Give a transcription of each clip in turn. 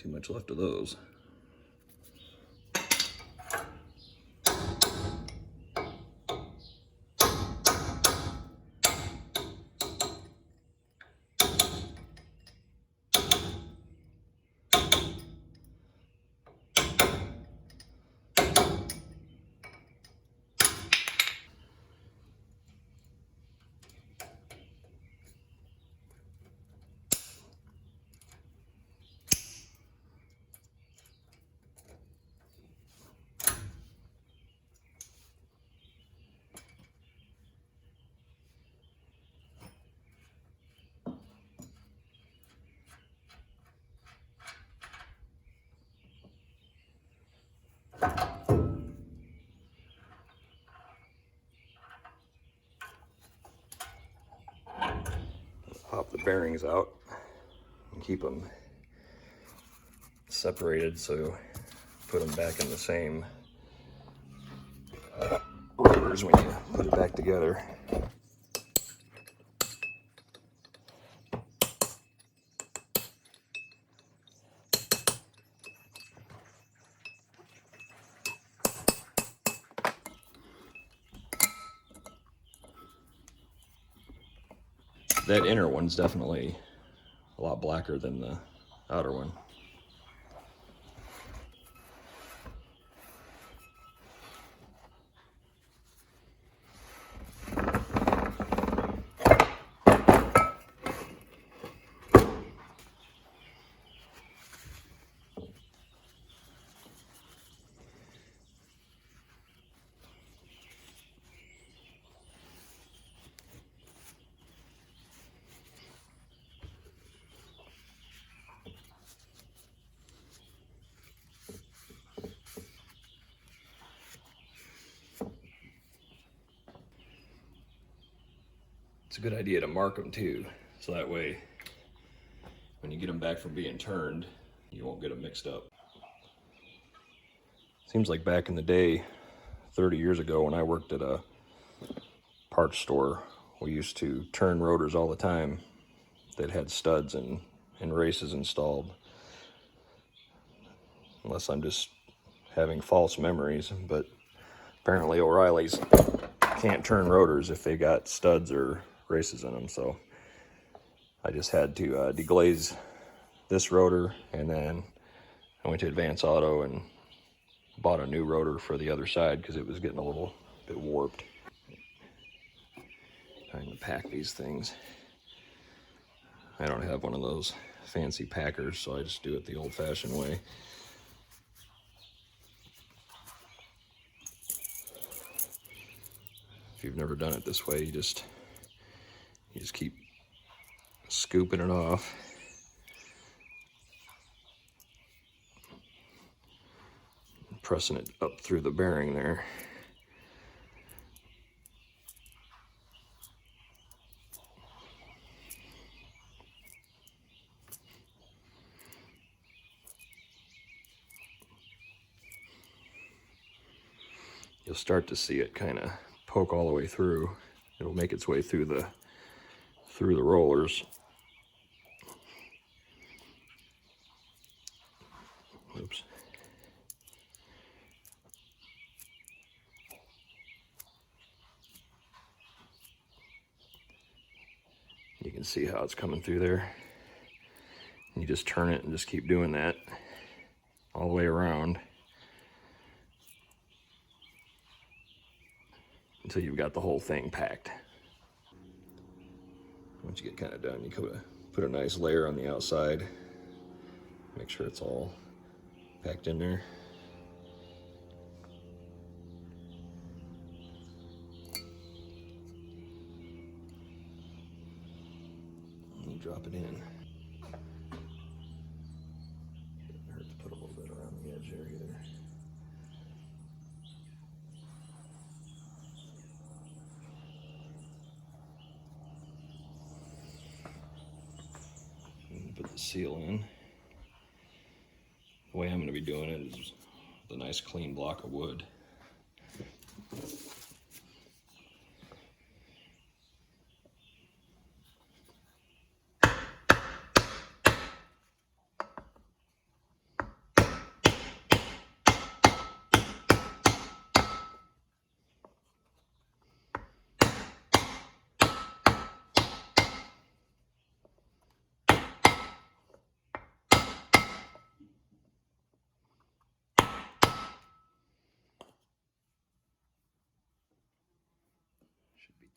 too much left of those. Pop the bearings out and keep them separated, so put them back in the same rotors when you put it back together. That inner one's definitely a lot blacker than the outer one. It's a good idea to mark them too, so that way when you get them back from being turned, you won't get them mixed up. Seems like back in the day, 30 years ago, when I worked at a parts store, we used to turn rotors all the time that had studs and races installed. Unless I'm just having false memories, but apparently O'Reilly's can't turn rotors if they got studs or races in them, so I just had to deglaze this rotor, and then I went to Advance Auto and bought a new rotor for the other side because it was getting a little bit warped. Trying to pack these things. I don't have one of those fancy packers, so I just do it the old-fashioned way. If you've never done it this way, you just keep scooping it off. Pressing it up through the bearing there. You'll start to see it kind of poke all the way through. It'll make its way through the rollers. Oops. You can see how it's coming through there. You just turn it and just keep doing that all the way around until you've got the whole thing packed. Once you get kind of done, you put a nice layer on the outside. Make sure it's all packed in there. And you drop it in. Doesn't hurt to put a little bit around the edge there either. And put the seal in. The way I'm going to be doing it is with a nice clean block of wood.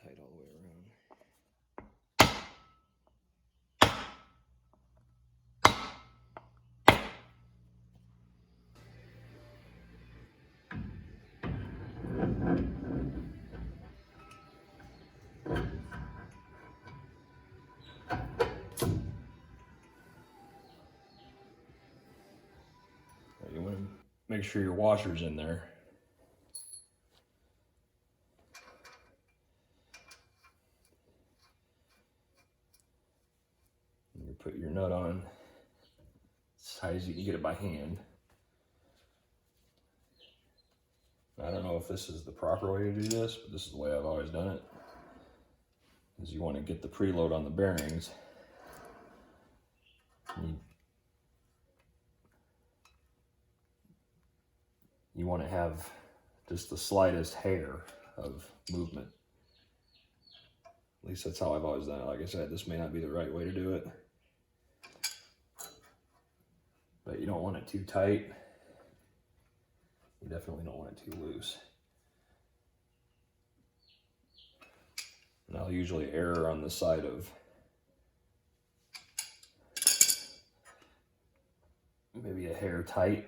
tight all the way around. You want to make sure your washer's in there. And you put your nut on as high as you can get it by hand. I don't know if this is the proper way to do this, but this is the way I've always done it. Is you want to get the preload on the bearings. You want to have just the slightest hair of movement. At least that's how I've always done it. Like I said, this may not be the right way to do it, but you don't want it too tight. You definitely don't want it too loose. And I'll usually err on the side of maybe a hair tight,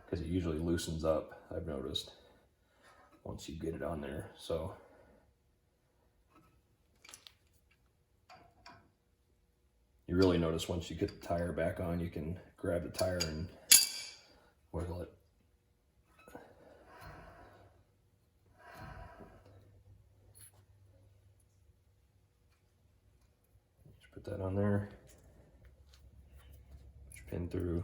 because it usually loosens up, I've noticed, once you get it on there. So you really notice once you get the tire back on, you can grab the tire and wiggle it. Just put that on there, put your pin through.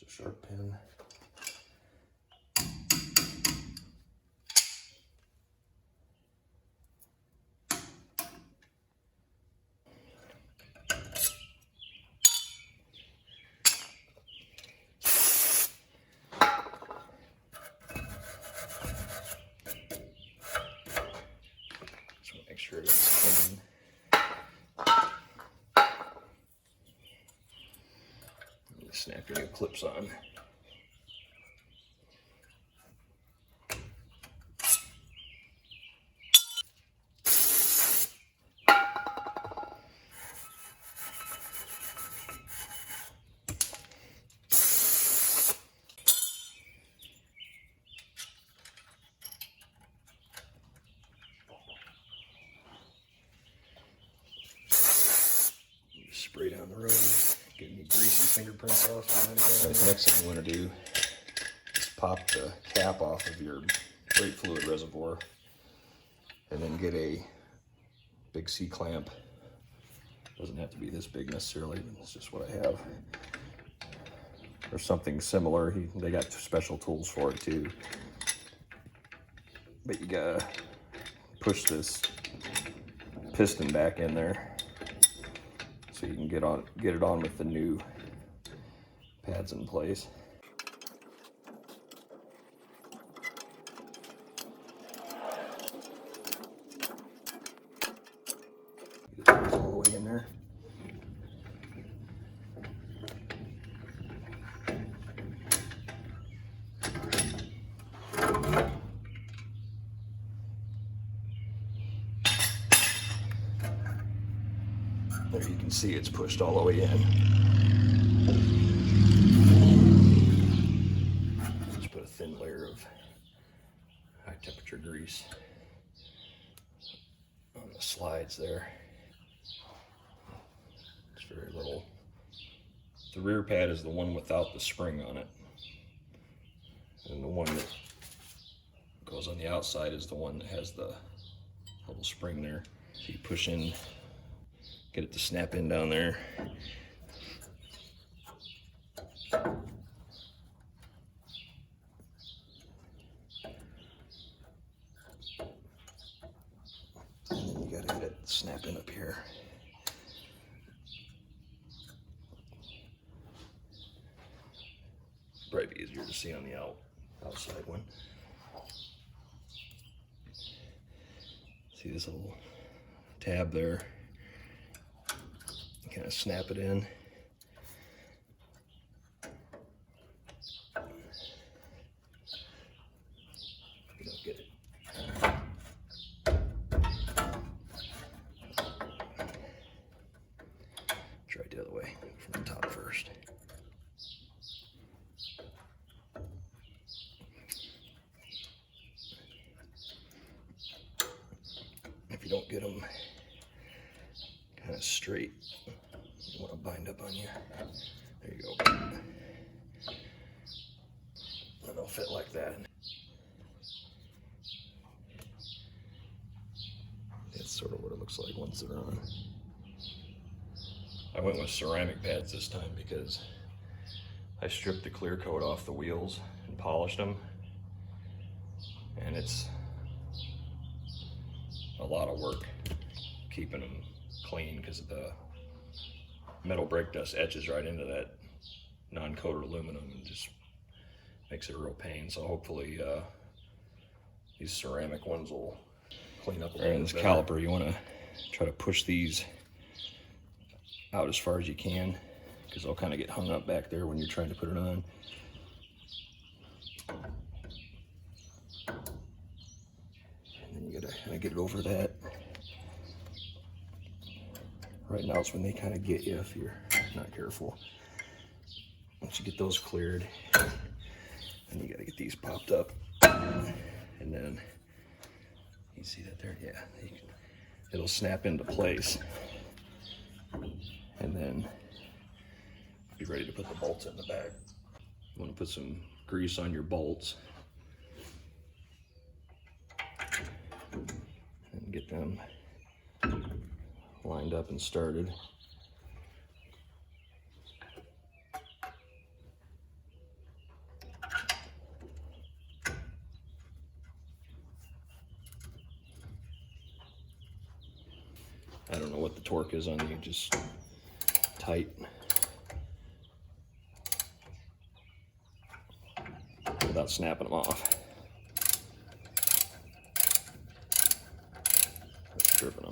It's a sharp pin. Make sure it's clean. Snap your new clips on. Spray down the road, get any greasy fingerprints off. Right, the next thing you want to do is pop the cap off of your brake fluid reservoir, and then get a big C-clamp. Doesn't have to be this big necessarily, but it's just what I have. Or something similar. They got special tools for it too. But you gotta push this piston back in there, so you can get it on with the new pads in place. Get this all the way in there. There you can see it's pushed all the way in. Just put a thin layer of high temperature grease on the slides there. It's very little. The rear pad is the one without the spring on it. And the one that goes on the outside is the one that has the little spring there. So you push in, get it to snap in down there. And then you gotta get it snapping up here. Probably be easier to see on the outside one. See this little tab there? Kind of snap it in. don't get them kind of straight. You want to bind up on you. There you go. And they'll fit like that. That's sort of what it looks like once they're on. I went with ceramic pads this time because I stripped the clear coat off the wheels and polished them. And it's a lot of work keeping them clean because the metal brake dust etches right into that non-coated aluminum and just makes it a real pain. So hopefully these ceramic ones will clean up a little bit. This caliper, you want to try to push these out as far as you can because they'll kind of get hung up back there when you're trying to put it on. And then you gotta kind of get it over that. Right now it's when they kind of get you if you're not careful. Once you get those cleared, then you gotta get these popped up. And then, you see that there? Yeah, it'll snap into place. And then be ready to put the bolts in the back. You want to put some grease on your bolts and get them lined up and started. I don't know what the torque is on you, just tight. Without snapping them off. Stripping them.